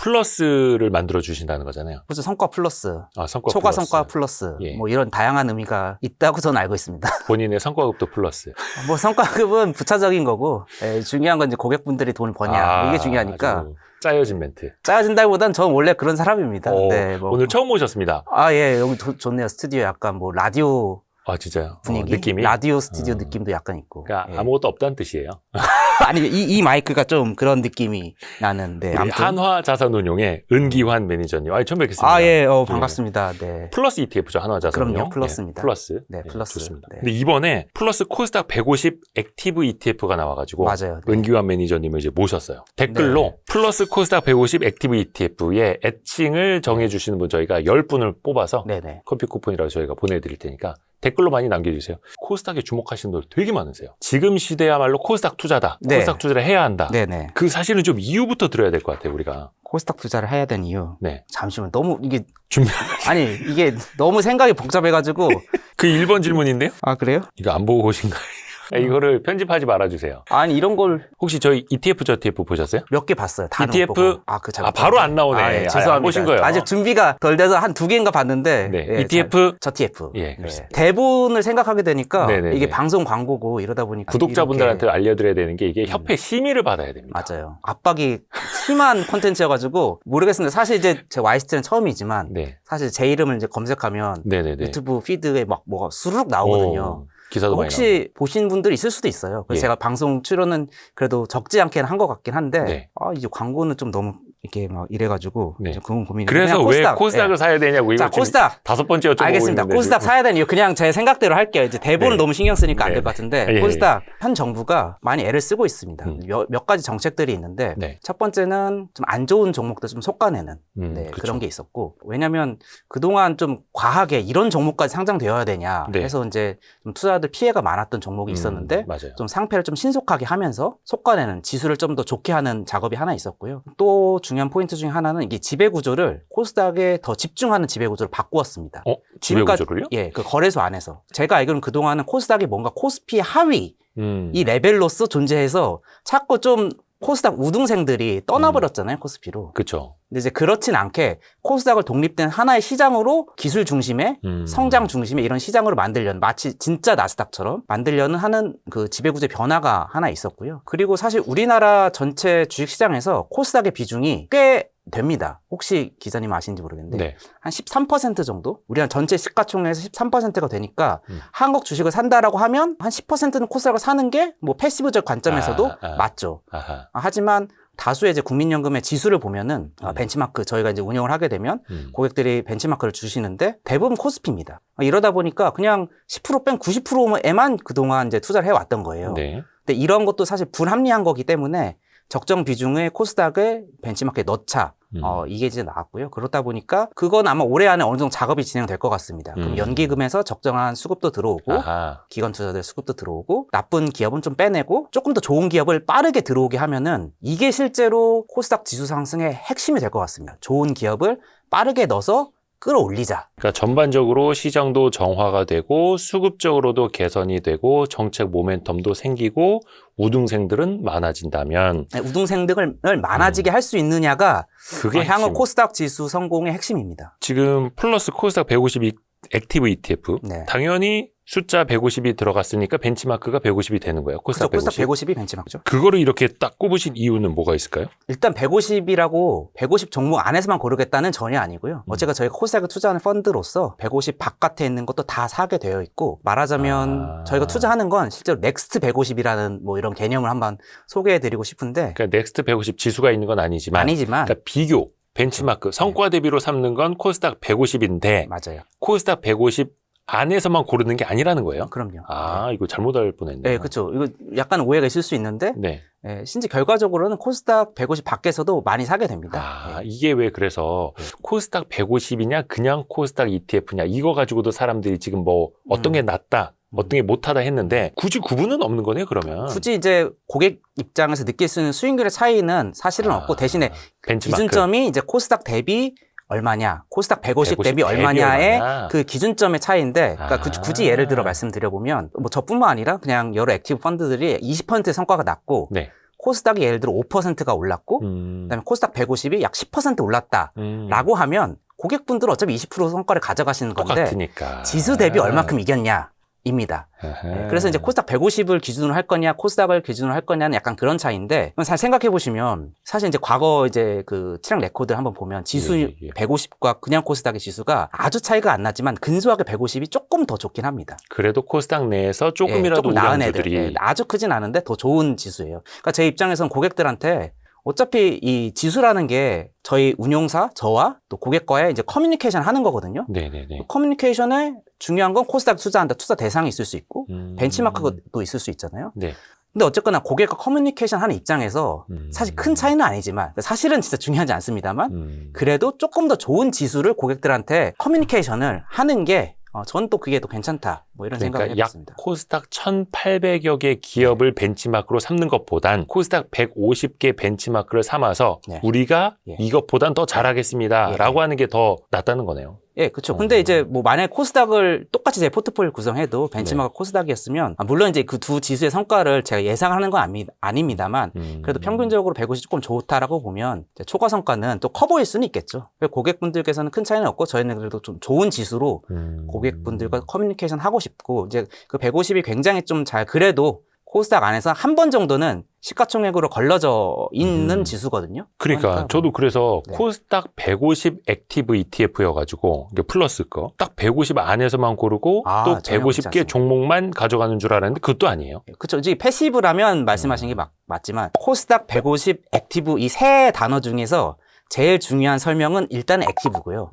플러스를 만들어 주신다는 거잖아요. 그래서 성과 플러스, 성과 초과 플러스. 성과 플러스, 예. 뭐 이런 다양한 의미가 있다고 저는 알고 있습니다. 본인의 성과급도 플러스. 뭐 성과급은 부차적인 거고, 중요한 건 이제 고객분들이 돈을 버냐, 이게 중요하니까. 아주 짜여진 멘트. 짜여진다기보단 저는 원래 그런 사람입니다. 네, 뭐. 오늘 처음 오셨습니다. 예, 여기 좋네요. 스튜디오 약간 뭐 라디오 진짜요? 분위기, 느낌이? 라디오 스튜디오 느낌도 약간 있고. 그러니까 예. 아무것도 없다는 뜻이에요. 아니 이 마이크가 좀 그런 느낌이 나는데. 우리 아무튼. 한화자산운용의 은기환 매니저님, 처음 뵙겠습니다. 반갑습니다. 네. 플러스 ETF죠, 한화자산운용. 그럼요, 플러스입니다. 플러스. 네, 플러스. 좋습니다. 네. 근데 이번에 플러스 코스닥 150 액티브 ETF가 나와가지고 맞아요. 네. 은기환 매니저님을 이제 모셨어요. 댓글로 네. 플러스 코스닥 150 액티브 ETF의 애칭을 정해주시는 분 저희가 10분을 뽑아서 네네. 커피 쿠폰이라고 저희가 보내드릴 테니까 댓글로 많이 남겨주세요. 코스닥에 주목하시는 분들 되게 많으세요. 지금 시대야말로 코스닥 투자다. 네. 코스닥 투자를 해야 한다. 네네. 그 사실은 좀 이유부터 들어야 될 것 같아요, 우리가. 코스닥 투자를 해야 되는 이유. 네. 잠시만, 너무 이게 준비. 아니 이게 너무 생각이 복잡해가지고. 그 1번 질문인데요? 그래요? 이거 안 보고 오신가요? 이거를 편집하지 말아주세요. 아니 이런 걸 혹시 저희 ETF, 저TF 보셨어요? 몇 개 봤어요. 다 ETF? 잘 바로 안 나오네. 예, 죄송합니다. 안 보신 거예요. 아직 준비가 덜 돼서 한 2개인가 봤는데. 네. 예, ETF? 저TF. 예, 그렇습니다. 대본을 생각하게 되니까 네네네. 이게 방송 광고고 이러다 보니까 구독자분들한테 알려드려야 되는 게 이게 협회 심의를 받아야 됩니다. 맞아요. 압박이 심한 콘텐츠여가지고 모르겠습니다. 사실 이제 제 YST는 처음이지만 네. 사실 제 이름을 이제 검색하면 네네네. 유튜브 피드에 막 뭐가 수르륵 나오거든요. 기사도 많이 혹시 보신 분들이 있을 수도 있어요. 그래서 예. 제가 방송 출연은 그래도 적지 않게는 한 것 같긴 한데 네. 이제 광고는 좀 너무 이렇게 막 이래가지고 네. 그건 고민이. 그래서 왜 코스닥을 사야 되냐고. 자, 이거 코스닥. 5번째 여쭤보고 알겠습니다. 있는데 코스닥 지금. 사야 되는 이유 그냥 제 생각대로 할게요. 이제 대본을 네. 너무 신경 쓰니까 안 네. 될 것 같은데 예, 코스닥 현 정부가 많이 애를 쓰고 있습니다. 음. 몇 가지 정책들이 있는데 네. 첫 번째는 좀 안 좋은 종목들 좀 솎아내는 그쵸. 그런 게 있었고, 왜냐하면 그동안 좀 과하게 이런 종목까지 상장되어야 되냐 네. 해서 이제 좀 투자자들 피해가 많았던 종목이 있었는데 맞아요. 좀 상패를 좀 신속하게 하면서 솎아내는, 지수를 좀 더 좋게 하는 작업이 하나 있었고요. 또 중요한 포인트 중에 하나는 이게 지배 구조를 코스닥에 더 집중하는 지배 구조를 바꾸었습니다. 지배 지금까지- 구조를요? 예, 그 거래소 안에서. 제가 알기로는 그동안은 코스닥이 뭔가 코스피 하위 이 레벨로서 존재해서 자꾸 좀 코스닥 우등생들이 떠나버렸잖아요, 코스피로. 그렇죠. 근데 이제 그렇진 않게 코스닥을 독립된 하나의 시장으로 기술 중심의 성장 중심의 이런 시장으로 만들려는, 마치 진짜 나스닥처럼 만들려는 하는 그 지배구조의 변화가 하나 있었고요. 그리고 사실 우리나라 전체 주식시장에서 코스닥의 비중이 꽤 됩니다. 혹시 기자님 아시는지 모르겠는데 네. 한 13% 정도? 우리나라 전체 시가총액에서 13%가 되니까 한국 주식을 산다라고 하면 한 10%는 코스닥을 사는 게 뭐 패시브적 관점에서도 맞죠. 아하. 하지만 다수의 이제 국민연금의 지수를 보면은 벤치마크, 저희가 이제 운영을 하게 되면 고객들이 벤치마크를 주시는데 대부분 코스피입니다. 이러다 보니까 그냥 10% 뺀 90%에만 그동안 이제 투자를 해왔던 거예요. 네. 근데 이런 것도 사실 불합리한 거기 때문에 적정 비중의 코스닥을 벤치마크에 넣자. 이게 이제 나왔고요. 그렇다 보니까 그건 아마 올해 안에 어느 정도 작업이 진행될 것 같습니다. 그럼 연기금에서 적정한 수급도 들어오고, 아하. 기관 투자자들 수급도 들어오고, 나쁜 기업은 좀 빼내고 조금 더 좋은 기업을 빠르게 들어오게 하면은 이게 실제로 코스닥 지수 상승의 핵심이 될 것 같습니다. 좋은 기업을 빠르게 넣어서 끌어올리자. 그러니까 전반적으로 시장도 정화가 되고 수급적으로도 개선이 되고 정책 모멘텀도 생기고 우등생들은 많아진다면 우등생들을 많아지게 할 수 있느냐가 그게 향후 핵심. 코스닥 지수 성공의 핵심입니다. 지금 플러스 코스닥 150이 액티브 ETF 네. 당연히 숫자 150이 들어갔으니까 벤치마크가 150이 되는 거예요. 코스닥 그래서 150. 코스닥 150이 벤치마크죠. 그거를 이렇게 딱 꼽으신 이유는 뭐가 있을까요? 일단 150이라고 150 종목 안에서만 고르겠다는 전혀 아니고요. 어제가 저희가 코스닥에 투자하는 펀드로서 150 바깥에 있는 것도 다 사게 되어 있고, 말하자면 저희가 투자하는 건 실제로 넥스트 150이라는 뭐 이런 개념을 한번 소개해드리고 싶은데, 그러니까 넥스트 150 지수가 있는 건 아니지만 그러니까 비교, 벤치마크, 성과 대비로 삼는 건 코스닥 150인데 맞아요. 코스닥 150 안에서만 고르는 게 아니라는 거예요? 그럼요. 이거 잘못 알 뻔했네요. 네, 그렇죠. 이거 약간 오해가 있을 수 있는데, 네. 실제 결과적으로는 코스닥 150 밖에서도 많이 사게 됩니다. 이게 왜 그래서 코스닥 150이냐 그냥 코스닥 ETF냐 이거 가지고도 사람들이 지금 뭐 어떤 게 낫다 어떤 게 못하다 했는데 굳이 구분은 없는 거네요, 그러면. 굳이 이제 고객 입장에서 느낄 수 있는 수익률의 차이는 사실은 없고, 대신에 벤치마크. 기준점이 이제 코스닥 대비 얼마냐, 코스닥 150 150 대비 대비 얼마냐의 얼마냐. 그 기준점의 차이인데, 그러니까 굳이 예를 들어 말씀드려보면 뭐 저뿐만 아니라 그냥 여러 액티브 펀드들이 20%의 성과가 났고 네. 코스닥이 예를 들어 5%가 올랐고 그다음에 코스닥 150이 약 10% 올랐다라고 하면 고객분들은 어차피 20% 성과를 가져가시는 건데 똑같으니까. 지수 대비 얼마큼 이겼냐입니다. 네, 그래서 이제 코스닥 150을 기준으로 할 거냐, 코스닥을 기준으로 할 거냐는 약간 그런 차이인데, 잘 생각해 보시면 사실 이제 과거 이제 그 트랙 레코드를 한번 보면 지수 150과 그냥 코스닥의 지수가 아주 차이가 안 나지만 근소하게 150이 조금 더 좋긴 합니다. 그래도 코스닥 내에서 조금이라도 조금 나은 우량주들이 애들, 아주 크진 않은데 더 좋은 지수예요. 그러니까 제 입장에서는 고객들한테 어차피 이 지수라는 게 저희 운용사, 저와 또 고객과의 이제 커뮤니케이션 하는 거거든요. 네네네. 커뮤니케이션에 중요한 건 코스닥 투자한다. 투자 대상이 있을 수 있고, 벤치마크도 있을 수 있잖아요. 네. 근데 어쨌거나 고객과 커뮤니케이션 하는 입장에서 사실 큰 차이는 아니지만, 사실은 진짜 중요하지 않습니다만, 그래도 조금 더 좋은 지수를 고객들한테 커뮤니케이션을 하는 게 저는 또 그게 더 괜찮다. 뭐 이런 생각을 그러니까 약 해봤습니다. 코스닥 1,800여 개 기업을 벤치마크로 삼는 것보단 코스닥 150개 벤치마크를 삼아서 네. 우리가 예. 이것보단 더 잘하겠습니다. 예. 라고 하는 게 더 낫다는 거네요. 예, 그렇죠. 근데 이제 뭐 만약에 코스닥을 똑같이 제 포트폴리오 구성해도 벤치마크 코스닥이었으면 물론 이제 그 두 지수의 성과를 제가 예상하는 건 아닙니다만 그래도 평균적으로 150 조금 좋다라고 보면 이제 초과 성과는 또 커 보일 수는 있겠죠. 고객분들께서는 큰 차이는 없고 저희는 그래도 좀 좋은 지수로 고객분들과 커뮤니케이션 하고 싶고 이제 그 150이 굉장히 좀 잘 그래도 코스닥 안에서 한 번 정도는 시가총액으로 걸러져 있는 지수거든요. 그러니까 저도 그래서 네. 코스닥 150 액티브 ETF여가지고 플러스 거 딱 150 안에서만 고르고 또 전혀 그렇지 150개 않습니다. 종목만 가져가는 줄 알았는데 그것도 아니에요. 그렇죠. 이제 패시브라면 말씀하신 게 맞지만 코스닥 150 액티브 이 세 단어 중에서 제일 중요한 설명은 일단 액티브고요.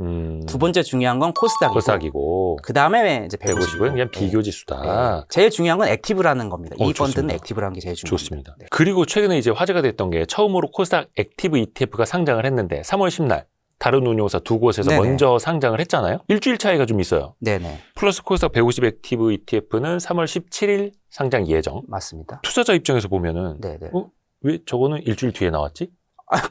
두 번째 중요한 건 코스닥이고 그 다음에 이제 150은 그냥 비교 지수다. 제일 중요한 건 액티브라는 겁니다. 이 펀드는 좋습니다. 액티브라는 게 제일 중요합니다. 좋습니다. 네. 그리고 최근에 이제 화제가 됐던 게 처음으로 코스닥 액티브 ETF가 상장을 했는데 3월 10날 다른 운용사 두 곳에서 네네. 먼저 상장을 했잖아요. 일주일 차이가 좀 있어요. 네네. 플러스 코스닥 150 액티브 ETF는 3월 17일 상장 예정. 맞습니다. 투자자 입장에서 보면은 네네. 왜 저거는 일주일 뒤에 나왔지?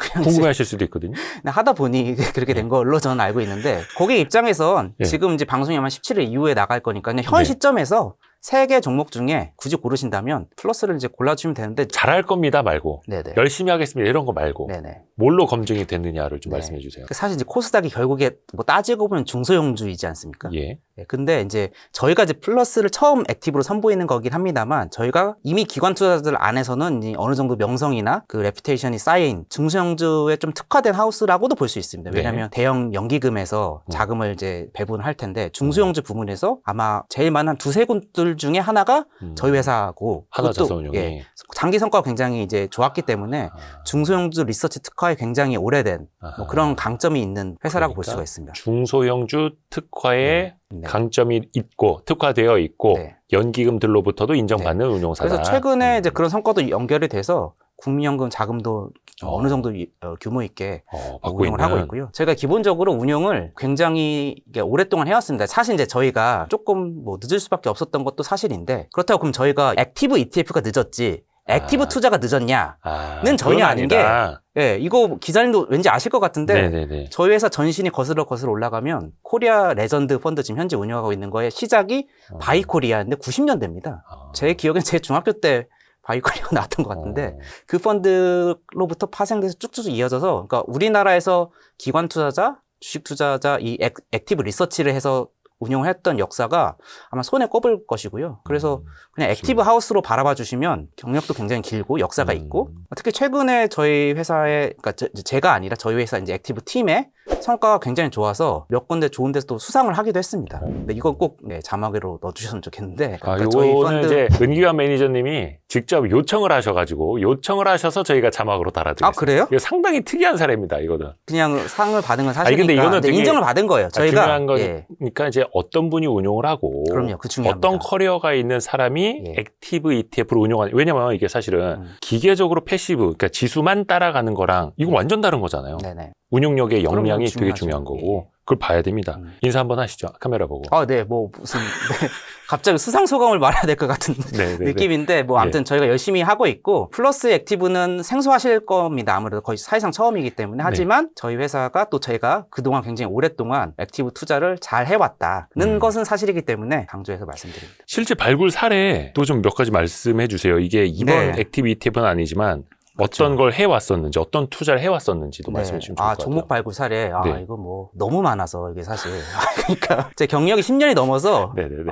그냥 궁금해하실 수도 있거든요. 하다 보니 그렇게 된 걸로 저는 알고 있는데 고객 입장에선 네. 지금 이제 방송이 아마 17일 이후에 나갈 거니까 그냥 현 네. 시점에서 세 개 종목 중에 굳이 고르신다면 플러스를 이제 골라주시면 되는데 잘할 겁니다 말고 네네. 열심히 하겠습니다 이런 거 말고 네네. 뭘로 검증이 됐느냐를 좀 네. 말씀해 주세요. 사실 이제 코스닥이 결국에 뭐 따지고 보면 중소형주이지 않습니까? 예. 네, 근데 이제 저희가 이제 플러스를 처음 액티브로 선보이는 거긴 합니다만 저희가 이미 기관 투자자들 안에서는 이제 어느 정도 명성이나 그 레퓨테이션이 쌓인 중소형주에 좀 특화된 하우스라고도 볼 수 있습니다. 왜냐하면 대형 연기금에서 자금을 이제 배분할 텐데 중소형주 부문에서 아마 제일 많은 한 두세 곳들 중에 하나가 저희 회사고 하나자산운용이 예, 장기 성과가 굉장히 이제 좋았기 때문에 중소형주 리서치 특화에 굉장히 오래된 뭐 그런 강점이 있는 회사라고 볼 수가 있습니다. 중소형주 특화에 네. 강점이 있고 특화되어 있고 네. 연기금들로부터도 인정받는 운용사다. 그래서 최근에 이제 그런 성과도 연결이 돼서 국민연금 자금도 어느 정도 규모 있게 받고 운영을 하고 있고요. 저희가 기본적으로 운영을 굉장히 이게 오랫동안 해왔습니다. 사실 이제 저희가 조금 뭐 늦을 수밖에 없었던 것도 사실인데 그렇다고 그럼 저희가 액티브 ETF가 늦었지 액티브 투자가 늦었냐는 전혀 아닌 게 예, 이거 기자님도 왠지 아실 것 같은데 네네네. 저희 회사 전신이 거슬러 올라가면 코리아 레전드 펀드 지금 현재 운영하고 있는 거에 시작이 바이코리아인데 90년대입니다. 제 기억엔 제 중학교 때 바이코리아가 나왔던 것 같은데 그 펀드로부터 파생돼서 쭉쭉 이어져서 그러니까 우리나라에서 기관 투자자, 주식 투자자 이 액티브 리서치를 해서 운영을 했던 역사가 아마 손에 꼽을 것이고요. 그래서 그냥 액티브 하우스로 바라봐 주시면 경력도 굉장히 길고 역사가 있고 특히 최근에 저희 회사에 그러니까 제가 아니라 저희 회사 이제 액티브 팀의 성과가 굉장히 좋아서 몇 군데 좋은 데서 또 수상을 하기도 했습니다. 근데 이건 꼭 자막으로 넣어주셨으면 좋겠는데 그러니까 저희 펀드 이제 은기환 매니저님이 직접 요청을 하셔가지고 요청을 하셔서 저희가 자막으로 달아드렸어요. 아 그래요? 이거 상당히 특이한 사례입니다. 이거는. 그냥 상을 받은 건 사실이니까 근데 이거는 되게 인정을 받은 거예요. 저희가 중요한 거니까 이제 어떤 분이 운용을 하고 그럼요, 그 중요합니다. 어떤 커리어가 있는 사람이 액티브 ETF를 운용하는 왜냐면 이게 사실은 기계적으로 패시브 그러니까 지수만 따라가는 거랑 이건 완전 다른 거잖아요. 네네. 운용력의 그럼요, 역량이 되게 중요하죠. 중요한 거고 그걸 봐야 됩니다. 인사 한번 하시죠. 카메라 보고. 네, 뭐 무슨 갑자기 수상 소감을 말해야 될 것 같은 느낌인데 뭐 아무튼 저희가 열심히 하고 있고 플러스 액티브는 생소하실 겁니다. 아무래도 거의 사실상 처음이기 때문에 하지만 저희 회사가 또 저희가 그동안 굉장히 오랫동안 액티브 투자를 잘 해왔다는 것은 사실이기 때문에 강조해서 말씀드립니다. 실제 발굴 사례도 좀 몇 가지 말씀해 주세요. 이게 이번 네. 액티브 ETF는 아니지만 어떤 걸 해왔었는지, 어떤 투자를 해왔었는지도 말씀해 주시면 좋을 것 같아요. 종목 발굴 사례. 네. 이거 뭐 너무 많아서 이게 사실. 그러니까 제 경력이 10년이 넘어서 네네네.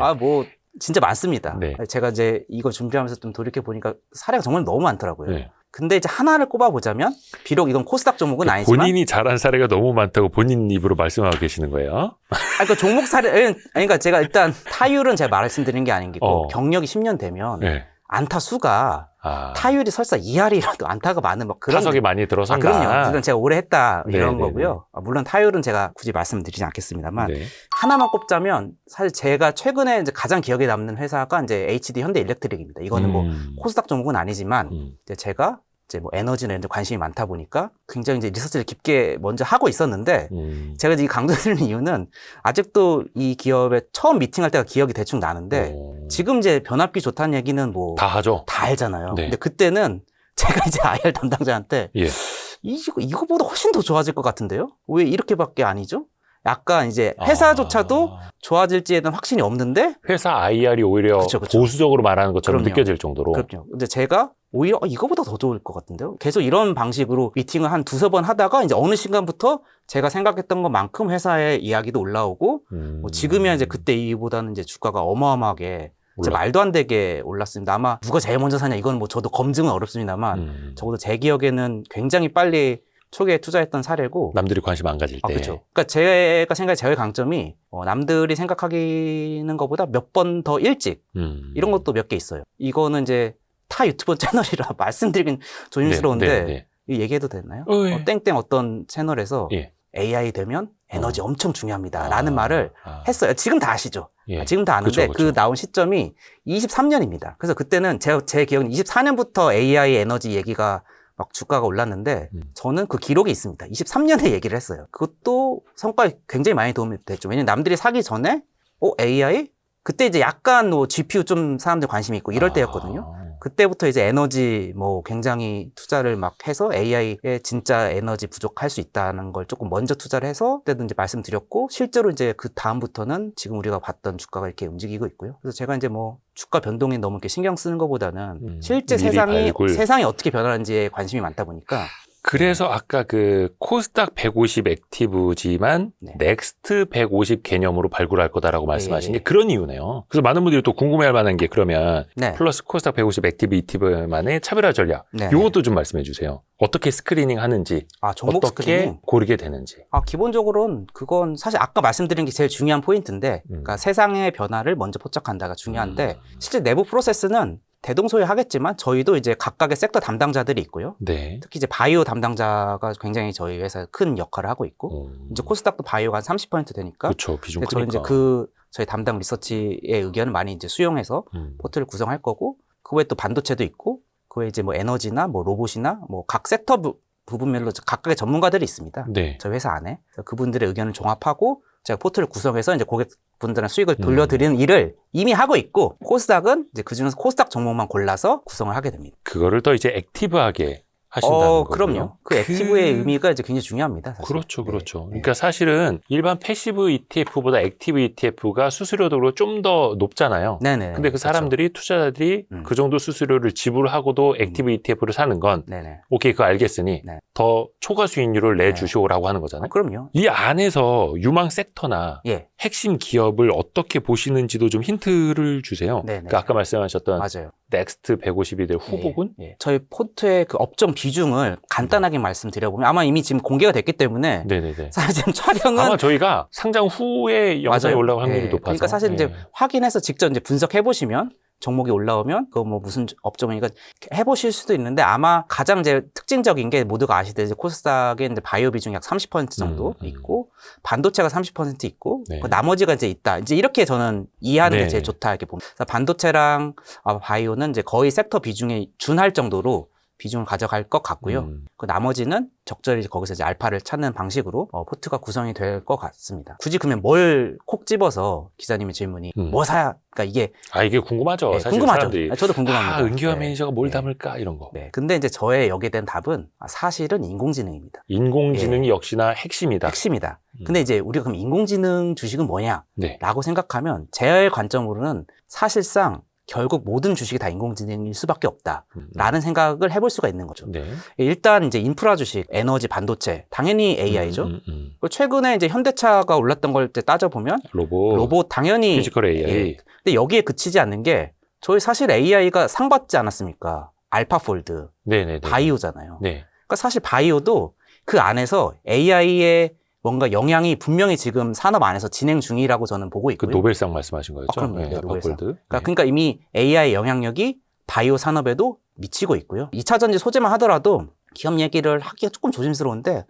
진짜 많습니다. 네. 제가 이제 이거 준비하면서 좀 돌이켜 보니까 사례가 정말 너무 많더라고요. 네. 근데 이제 하나를 꼽아보자면 비록 이건 코스닥 종목은 아니지만 본인이 잘한 사례가 너무 많다고 본인 입으로 말씀하고 계시는 거예요? 그러니까 종목 사례 그러니까 제가 일단 타율은 제가 말씀드린 게 아니고 경력이 10년 되면 네. 안타 수가 타율이 설사 2할이라도 안타가 많은 막 그런 타석이 많이 들어서 그럼요. 물론 제가 오래 했다 이런 네네네. 거고요. 물론 타율은 제가 굳이 말씀드리지 않겠습니다만 네. 하나만 꼽자면 사실 제가 최근에 이제 가장 기억에 남는 회사가 이제 HD 현대일렉트릭입니다. 이거는 뭐 코스닥 종목은 아니지만 이제 제가 이제 뭐 에너지나 이런 데 관심이 많다 보니까 굉장히 이제 리서치를 깊게 먼저 하고 있었는데 제가 이제 강조드리는 이유는 아직도 이 기업에 처음 미팅할 때가 기억이 대충 나는데 지금 이제 변압기 좋다는 얘기는 뭐 다 하죠. 다 알잖아요. 네. 근데 그때는 제가 이제 IR 담당자한테 예. 이거보다 훨씬 더 좋아질 것 같은데요? 왜 이렇게밖에 아니죠? 약간 이제 회사조차도 좋아질지에 대한 확신이 없는데 회사 IR이 오히려 그쵸. 보수적으로 말하는 것처럼 그럼요. 느껴질 정도로. 그럼요. 근데 제가 오히려 이거보다 더 좋을 것 같은데요? 계속 이런 방식으로 미팅을 한 두세 번 하다가 이제 어느 순간부터 제가 생각했던 것만큼 회사의 이야기도 올라오고 뭐 지금이야 이제 그때 이보다는 이제 주가가 어마어마하게 이제 말도 안 되게 올랐습니다. 아마 누가 제일 먼저 사냐 이건 뭐 저도 검증은 어렵습니다만 적어도 제 기억에는 굉장히 빨리 초기에 투자했던 사례고 남들이 관심 안 가질 때. 그렇죠. 그러니까 제가 생각해 제일 강점이 남들이 생각하기는 것보다 몇 번 더 일찍 이런 것도 몇 개 있어요. 이거는 이제 타 유튜버 채널이라 말씀드리긴 조심스러운데 이 얘기해도 되나요? 땡땡 어떤 채널에서 AI 되면 에너지 엄청 중요합니다 라는 말을 했어요. 지금 다 아시죠? 지금 다 아는데 그 나온 시점이 23년입니다. 그래서 그때는 제 기억은 24년부터 AI 에너지 얘기가 막 주가가 올랐는데 저는 그 기록이 있습니다. 23년에 얘기를 했어요. 그것도 성과에 굉장히 많이 도움이 됐죠. 왜냐면 남들이 사기 전에 AI? 그때 이제 약간 뭐 GPU 좀 사람들 관심이 있고 이럴 때였거든요. 그때부터 이제 에너지 뭐 굉장히 투자를 막 해서 AI에 진짜 에너지 부족할 수 있다는 걸 조금 먼저 투자를 해서 그때도 이제 말씀드렸고 실제로 이제 그 다음부터는 지금 우리가 봤던 주가가 이렇게 움직이고 있고요. 그래서 제가 이제 뭐 주가 변동에 너무 이렇게 신경 쓰는 것보다는 실제 세상이 어떻게 변하는지에 관심이 많다 보니까 그래서 아까 그 코스닥 150 액티브지만 넥스트 150 개념으로 발굴할 거다라고 말씀하신 게 그런 이유네요. 그래서 많은 분들이 또 궁금해할 만한 게 그러면 플러스 코스닥 150 액티브 ETF만의 차별화 전략 이것도 좀 말씀해 주세요. 어떻게 스크리닝 하는지 종목 어떻게 스크리닝? 고르게 되는지. 기본적으로는 그건 사실 아까 말씀드린 게 제일 중요한 포인트인데 그러니까 세상의 변화를 먼저 포착한다가 중요한데 실제 내부 프로세스는 대동소이하겠지만 저희도 이제 각각의 섹터 담당자들이 있고요. 특히 이제 바이오 담당자가 굉장히 저희 회사에 큰 역할을 하고 있고 이제 코스닥도 바이오가 한 30% 되니까 그렇죠. 비중 크니까. 저희 이제 저희 담당 리서치의 의견을 많이 이제 수용해서 포트를 구성할 거고 그 외에 또 반도체도 있고 그 외에 이제 뭐 에너지나 뭐 로봇이나 뭐 각 섹터 부분별로 각각의 전문가들이 있습니다. 저희 회사 안에 그래서 그분들의 의견을 종합하고 제가 포트를 구성해서 이제 고객분들의 수익을 돌려드리는 일을 이미 하고 있고 코스닥은 이제 그중에서 코스닥 종목만 골라서 구성을 하게 됩니다. 그거를 더 이제 액티브하게 하신다는 거고요. 그럼요. 그 액티브의 의미가 이제 굉장히 중요합니다. 사실. 그렇죠. 그러니까 사실은 일반 패시브 ETF보다 액티브 ETF가 수수료도 좀 더 높잖아요. 근데 그 사람들이 투자자들이 그 정도 수수료를 지불하고도 액티브 ETF를 사는 건 오케이 그거 알겠으니 더 초과 수익률을 내주시오라고 하는 거잖아요. 그럼요. 이 안에서 유망 섹터나 핵심 기업을 어떻게 보시는지도 좀 힌트를 주세요. 그러니까 아까 말씀하셨던 넥스트 150이 될 후보군? 저희 포트의 그 업종 비중을 간단하게 말씀드려보면 아마 이미 지금 공개가 됐기 때문에 사실 지금 촬영은 아마 저희가 상장 후에 영상이 올라올 확률이 높아서 그러니까 사실 이제 확인해서 직접 이제 분석해보시면 종목이 올라오면 그거 뭐 무슨 업종이니까 해보실 수도 있는데 아마 가장 이제 특징적인 게 모두가 아시듯이 코스닥에 이제 바이오 비중이 약 30% 정도 있고 반도체가 30% 있고 그 나머지가 이제 있다. 이제 이렇게 저는 이해하는 게 제일 좋다 이렇게 봅니다. 반도체랑 바이오는 이제 거의 섹터 비중에 준할 정도로 비중을 가져갈 것 같고요. 그 나머지는 적절히 거기서 이제 알파를 찾는 방식으로 포트가 구성이 될 것 같습니다. 굳이 그러면 뭘 콕 집어서 기자님의 질문이 뭐 사야? 그러니까 이게 궁금하죠. 사실 궁금하죠. 사람들이 저도 궁금합니다. 은기화 매니저가 뭘 담을까 이런 거. 근데 이제 저의 여기에 대한 답은 사실은 인공지능입니다. 인공지능이 역시나 핵심이다. 근데 이제 우리가 그럼 인공지능 주식은 뭐냐? 라고 생각하면 제 관점으로는 사실상 결국 모든 주식이 다 인공지능일 수밖에 없다라는 생각을 해볼 수가 있는 거죠. 네. 일단 이제 인프라 주식, 에너지, 반도체 당연히 AI죠. 최근에 이제 현대차가 올랐던 걸 따져보면 로봇 당연히 피지컬 AI. 예. 근데 여기에 그치지 않는 게 저희 사실 AI가 상 받지 않았습니까? 알파폴드, 네네네. 바이오잖아요. 네. 그러니까 사실 바이오도 그 안에서 AI의 뭔가 영향이 분명히 지금 산업 안에서 진행 중이라고 저는 보고 그 있고요. 노벨상 말씀하신 거였죠? 그럼요. 네, 노벨상. 알파폴드. 그러니까 이미 AI 영향력이 바이오 산업에도 미치고 있고요. 2차 전지 소재만 하더라도 기업 얘기를 하기가 조금 조심스러운데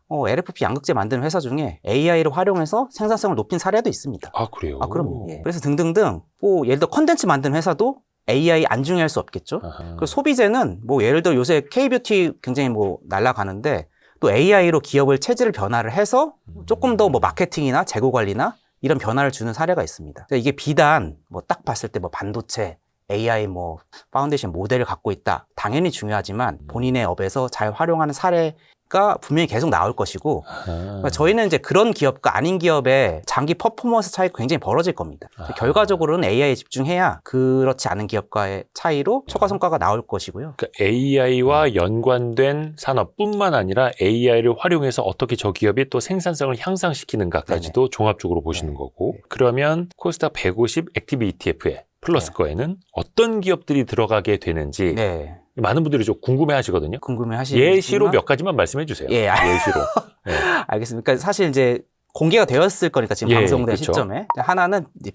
LFP 양극재 만드는 회사 중에 AI를 활용해서 생산성을 높인 사례도 있습니다. 아, 그래요? 아, 그럼요. 예. 그래서 등등등 뭐 예를 들어 컨텐츠 만드는 회사도 AI 안 중요할 수 없겠죠. 그리고 소비재는 뭐 예를 들어 요새 K뷰티 굉장히 뭐 날아가는데 또 AI로 기업을 체질 변화를 해서 조금 더 뭐 마케팅이나 재고 관리나 이런 변화를 주는 사례가 있습니다. 그러니까 이게 비단 뭐 딱 봤을 때 뭐 반도체, AI 뭐 파운데이션 모델을 갖고 있다. 당연히 중요하지만 본인의 업에서 잘 활용하는 사례가 분명히 계속 나올 것이고 그러니까 저희는 이제 그런 기업과 아닌 기업의 장기 퍼포먼스 차이가 굉장히 벌어질 겁니다. 결과적으로는 AI에 집중해야 그렇지 않은 기업과의 차이로 초과 성과가 나올 것이고요. 그러니까 AI와 연관된 산업뿐만 아니라 AI를 활용해서 어떻게 저 기업이 또 생산성을 향상시키는가까지도 네네. 종합적으로 보시는 네. 거고 그러면 코스닥 150 액티브 ETF에 플러스 거에는 어떤 기업들이 들어가게 되는지 네. 많은 분들이 좀 궁금해 하시거든요. 궁금해 하시는 예시로 몇 가지만 말씀해 주세요. 예, 예시로. 네. 알겠습니다. 그러니까 사실 이제 공개가 되었을 거니까 지금 예, 방송된 그렇죠. 시점에 하나는 이제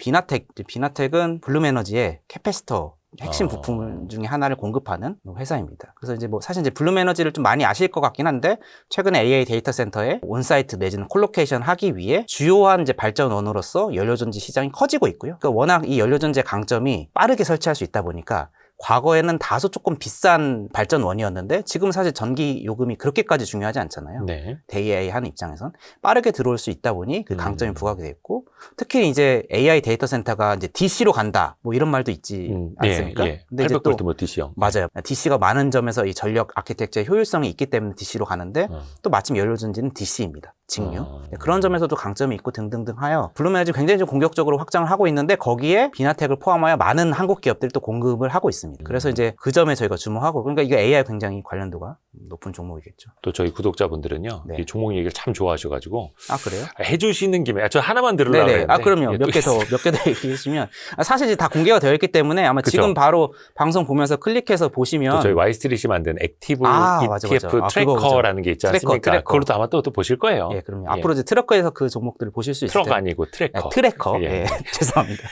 비나텍은 블룸에너지의 캐패시터 핵심 부품 중에 하나를 공급하는 회사입니다. 그래서 이제 뭐 사실 이제 블룸에너지를 좀 많이 아실 것 같긴 한데 최근에 AI 데이터 센터에 온사이트 내지는 콜로케이션 하기 위해 주요한 이제 발전원으로서 연료전지 시장이 커지고 있고요. 그러니까 워낙 이 연료전지의 강점이 빠르게 설치할 수 있다 보니까 과거에는 다소 조금 비싼 발전원이었는데 지금 사실 전기 요금이 그렇게까지 중요하지 않잖아요. 네. AI 하는 입장에선 빠르게 들어올 수 있다 보니 그 강점이 부각이 됐고 특히 이제 AI 데이터 센터가 이제 DC로 간다 뭐 이런 말도 있지 않습니까? 예. 근데 이제 또 뭐 DC형. 맞아요. DC가 많은 점에서 이 전력 아키텍처의 효율성이 있기 때문에 DC로 가는데 또 마침 연료전지는 DC입니다. 직류. 그런 점에서도 강점이 있고 등등등 하여 블룸에너지 굉장히 좀 공격적으로 확장을 하고 있는데 거기에 비나텍을 포함하여 많은 한국 기업들이 또 공급을 하고 있습니다. 그래서 이제 그 점에 저희가 주목하고 그러니까 이게 AI 굉장히 관련도가 높은 종목이겠죠. 또 저희 구독자분들은요. 네. 이 종목 얘기를 참 좋아하셔가지고 아 그래요? 해주시는 김에 저 하나만 들으려고 네네. 했는데 아 그럼요. 예, 몇 개 더 얘기해주시면 사실 이제 다 공개가 되어 있기 때문에 아마 그쵸. 지금 바로 방송 보면서 클릭해서 보시면 또 저희 와이스트릿이 만든 액티브 맞아. ETF 아, 트래커라는 게 있지 않습니까? 트래커. 그걸로 아마 또 보실 거예요. 예, 그럼요. 앞으로 이제 트래커에서 그 종목들을 보실 수 있을 트럭 텐데. 아니고 트래커. 트래커. 예. 예, 죄송합니다.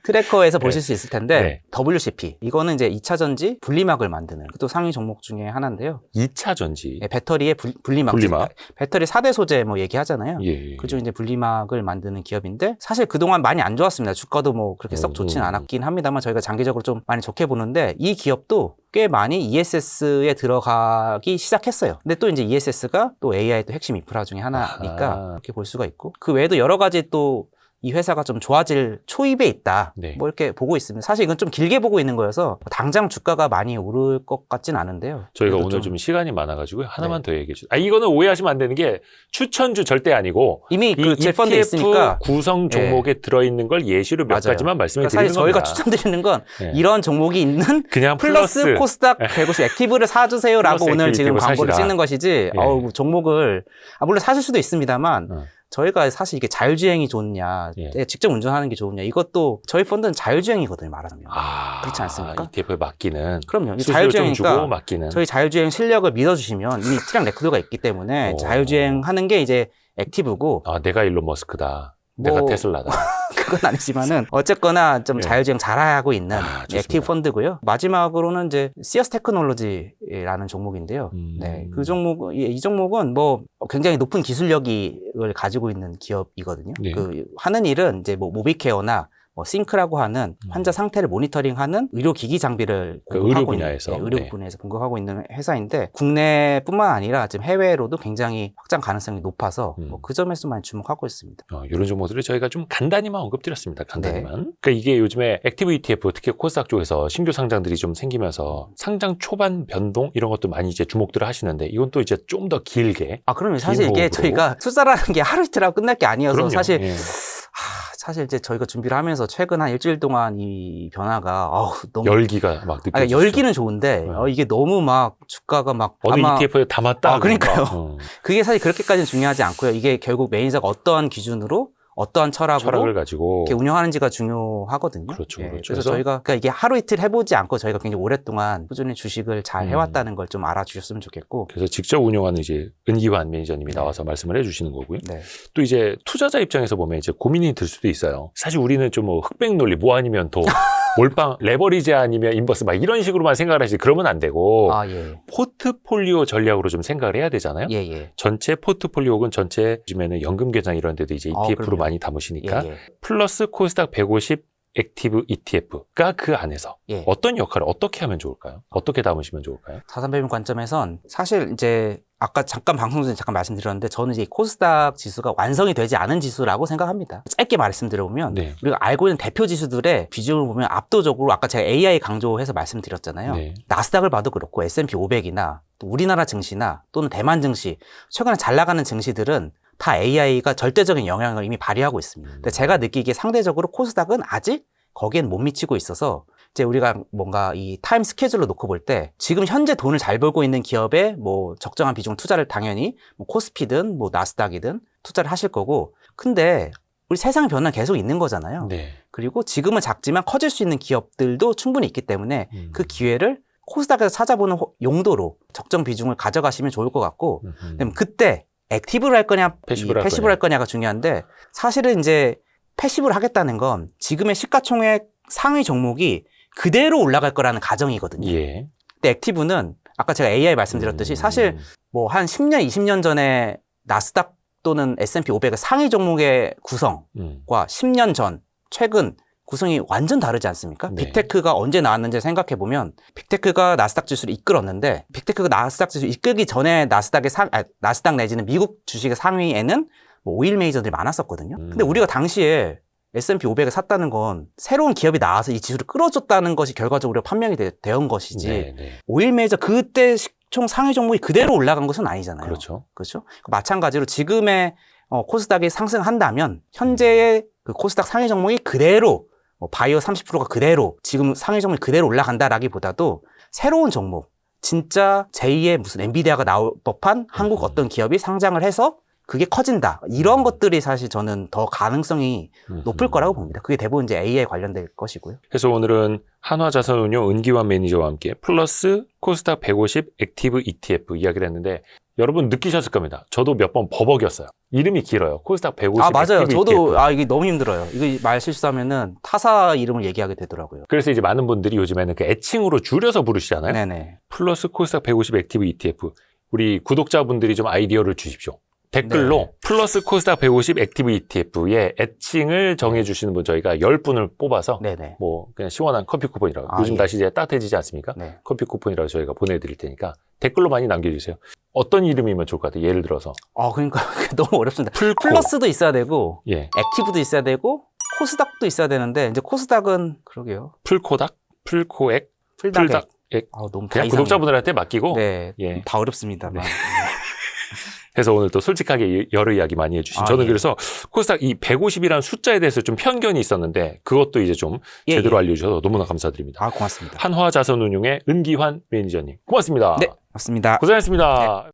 트래커에서 네. 보실 수 있을 텐데 네. WCP. 이거는 이제 2차 전지 분리막을 만드는 또 상위 종목 중에 하나인데요. 2차 전지. 예, 배터리의 분리막. 분리막. 배터리 4대 소재 뭐 얘기하잖아요. 예. 그중 이제 분리막을 만드는 기업인데 사실 그동안 많이 안 좋았습니다. 주가도 뭐 그렇게 썩 좋지는 않았긴 합니다만 저희가 장기적으로 좀 많이 좋게 보는데 이 기업도 꽤 많이 ESS에 들어가기 시작했어요. 근데 또 이제 ESS가 또 AI 또 핵심 인프라 중에 하나니까 그렇게 볼 수가 있고 그 외에도 여러 가지 또 이 회사가 좀 좋아질 초입에 있다. 네. 뭐 이렇게 보고 있습니다. 사실 이건 좀 길게 보고 있는 거여서 당장 주가가 많이 오를 것 같진 않은데요. 저희가 그래도 오늘 좀 시간이 많아가지고 하나만 더 얘기해 주세요. 이거는 오해하시면 안 되는 게 추천주 절대 아니고 이미 그 이 제 펀드에 ETF 있으니까 구성 종목에 들어있는 걸 예시로 몇 맞아요. 가지만 말씀해 그러니까 드리는 사실 저희가 겁니다. 추천드리는 건 네. 이런 종목이 있는 그냥 플러스 코스닥 150 액티브를 사주세요라고 플러스 오늘 지금 액티브 광고를 사시라. 찍는 것이지 예. 종목을 물론 사실 수도 있습니다만 저희가 사실 이게 자율주행이 좋냐 예. 직접 운전하는 게 좋냐 이것도 저희 펀드는 자율주행이거든요 말하자면 그렇지 않습니까? ETF에 맡기는 그럼요. 이 수수료 좀 자율주행이니까 주고 맡기는 저희 자율주행 실력을 믿어주시면 이미 트랙 레코드가 있기 때문에 오. 자율주행하는 게 이제 액티브고 내가 일론 머스크다. 뭐- 내가 테슬라다. 그건 아니지만은 어쨌거나 좀 예. 자율주행 잘하고 있는 좋습니다. 액티브 펀드고요. 마지막으로는 이제 시어스 테크놀로지라는 종목인데요. 네, 그 종목 이 종목은 뭐 굉장히 높은 기술력을 가지고 있는 기업이거든요. 네. 그 하는 일은 이제 뭐 모비케어나 뭐 싱크라고 하는 환자 상태를 모니터링하는 의료기기 장비를 그 공급하고 의료 있는, 분야에서. 의료 네. 분야에서 공급하고 있는 회사인데 국내뿐만 아니라 지금 해외로도 굉장히 확장 가능성이 높아서 뭐 그 점에서 많이 주목하고 있습니다. 이런 종목들을 저희가 좀 간단히만 언급드렸습니다. 간단히만. 네. 그러니까 이게 요즘에 액티브 ETF, 특히 코스닥 쪽에서 신규 상장들이 좀 생기면서 상장 초반 변동 이런 것도 많이 이제 주목들을 하시는데 이건 또 이제 좀 더 길게. 그러면 사실 이게 호흡으로. 저희가 투자라는 게 하루 이틀 하고 끝날 게 아니어서 그럼요. 사실 예. 사실 이제 저희가 준비를 하면서 최근 한 일주일 동안 이 변화가 너무 열기가 막 느껴지죠. 열기는 좋은데 이게 너무 막 주가가 막 어느 ETF에 담았다. 그러니까요. 그게 사실 그렇게까지는 중요하지 않고요. 이게 결국 매니저가 어떠한 기준으로 어떠한 철학을 가지고 이렇게 운영하는지가 중요하거든요. 그렇죠. 예, 그렇죠. 그래서 저희가 그러니까 이게 하루 이틀 해보지 않고 저희가 굉장히 오랫동안 꾸준히 주식을 잘 해왔다는 걸 좀 알아주셨으면 좋겠고. 그래서 직접 운영하는 이제 은기환 매니저님이 나와서 말씀을 해주시는 거고요. 네. 또 이제 투자자 입장에서 보면 이제 고민이 들 수도 있어요. 사실 우리는 좀 뭐 흑백 논리 뭐 아니면 더 몰빵 레버리지 아니면 인버스 막 이런 식으로만 생각을 하시지 그러면 안 되고 포트폴리오 전략으로 좀 생각을 해야 되잖아요. 전체 포트폴리오 혹은 전체 요즘에는 연금 계좌 이런 데도 이제 ETF로 많이 담으시니까 플러스 코스닥 150 액티브 ETF가 그 안에서 어떤 역할을 어떻게 하면 좋을까요? 어떻게 담으시면 좋을까요? 자산 배분 관점에선 사실 이제 아까 잠깐 방송 전에 잠깐 말씀드렸는데 저는 이제 코스닥 지수가 완성이 되지 않은 지수라고 생각합니다. 짧게 말씀드려보면 우리가 알고 있는 대표 지수들의 비중을 보면 압도적으로 아까 제가 AI 강조해서 말씀드렸잖아요. 나스닥을 봐도 그렇고 S&P 500이나 또 우리나라 증시나 또는 대만 증시 최근에 잘 나가는 증시들은 다 AI가 절대적인 영향을 이미 발휘하고 있습니다. 근데 제가 느끼기에 상대적으로 코스닥은 아직 거기엔 못 미치고 있어서 이제 우리가 뭔가 이 타임 스케줄로 놓고 볼 때 지금 현재 돈을 잘 벌고 있는 기업에 뭐 적정한 비중 투자를 당연히 뭐 코스피든 뭐 나스닥이든 투자를 하실 거고 근데 우리 세상 변화는 계속 있는 거잖아요. 그리고 지금은 작지만 커질 수 있는 기업들도 충분히 있기 때문에 그 기회를 코스닥에서 찾아보는 용도로 적정 비중을 가져가시면 좋을 것 같고 그때 액티브를 할 거냐, 패시브를 할 거냐가 중요한데 사실은 이제 패시브를 하겠다는 건 지금의 시가총액 상위 종목이 그대로 올라갈 거라는 가정이거든요. 근데 액티브는 아까 제가 AI 말씀드렸듯이 사실 뭐 한 10년, 20년 전에 나스닥 또는 S&P 500의 상위 종목의 구성과 10년 전, 최근 구성이 완전 다르지 않습니까? 빅테크가 언제 나왔는지 생각해보면 빅테크가 나스닥 지수를 이끌었는데 빅테크가 나스닥 지수를 이끌기 전에 나스닥 내지는 미국 주식의 상위에는 뭐 오일 메이저들이 많았었거든요. 근데 우리가 당시에 S&P 500을 샀다는 건 새로운 기업이 나와서 이 지수를 끌어줬다는 것이 결과적으로 판명이 된 것이지 오일 메이저 그때 총 상위 종목이 그대로 올라간 것은 아니잖아요. 그렇죠? 마찬가지로 지금의 코스닥이 상승한다면 현재의 그 코스닥 상위 종목이 그대로 바이오 30%가 그대로 지금 상위 종목이 그대로 올라간다라기보다도 새로운 종목 진짜 제2의 무슨 엔비디아가 나올 법한 한국 어떤 기업이 상장을 해서 그게 커진다. 이런 것들이 사실 저는 더 가능성이 높을 거라고 봅니다. 그게 대부분 이제 AI에 관련될 것이고요. 그래서 오늘은 한화자산운용 은기환 매니저와 함께 플러스 코스닥 150 액티브 ETF 이야기를 했는데 여러분 느끼셨을 겁니다. 저도 몇 번 버벅였어요. 이름이 길어요. 코스닥 150 맞아요. 액티브 저도 ETF. 이게 너무 힘들어요. 이거 말 실수하면은 타사 이름을 얘기하게 되더라고요. 그래서 이제 많은 분들이 요즘에는 그 애칭으로 줄여서 부르시잖아요. 플러스 코스닥 150 액티브 ETF. 우리 구독자분들이 좀 아이디어를 주십시오. 댓글로 플러스 코스닥 150 액티브 ETF의 애칭을 정해주시는 분 저희가 10분을 뽑아서 뭐 그냥 시원한 커피 쿠폰이라고 요즘 날씨 이제 따뜻해지지 않습니까? 커피 쿠폰이라고 저희가 보내드릴 테니까 댓글로 많이 남겨주세요. 어떤 이름이면 좋을 것 같아요? 예를 들어서 그러니까 너무 어렵습니다. 플러스도 있어야 되고 액티브도 있어야 되고 코스닥도 있어야 되는데 이제 코스닥은 그러게요. 풀코닥? 풀코액? 풀닥액? 너무 그냥 구독자분들한테 맡기고 다 어렵습니다. 그래서 오늘 또 솔직하게 여러 이야기 많이 해주신 저는 그래서 코스닥 이 150이라는 숫자에 대해서 좀 편견이 있었는데 그것도 이제 좀 제대로 알려주셔서 너무나 감사드립니다. 고맙습니다. 한화자산운용의 은기환 매니저님 고맙습니다. 네, 맞습니다. 고생하셨습니다.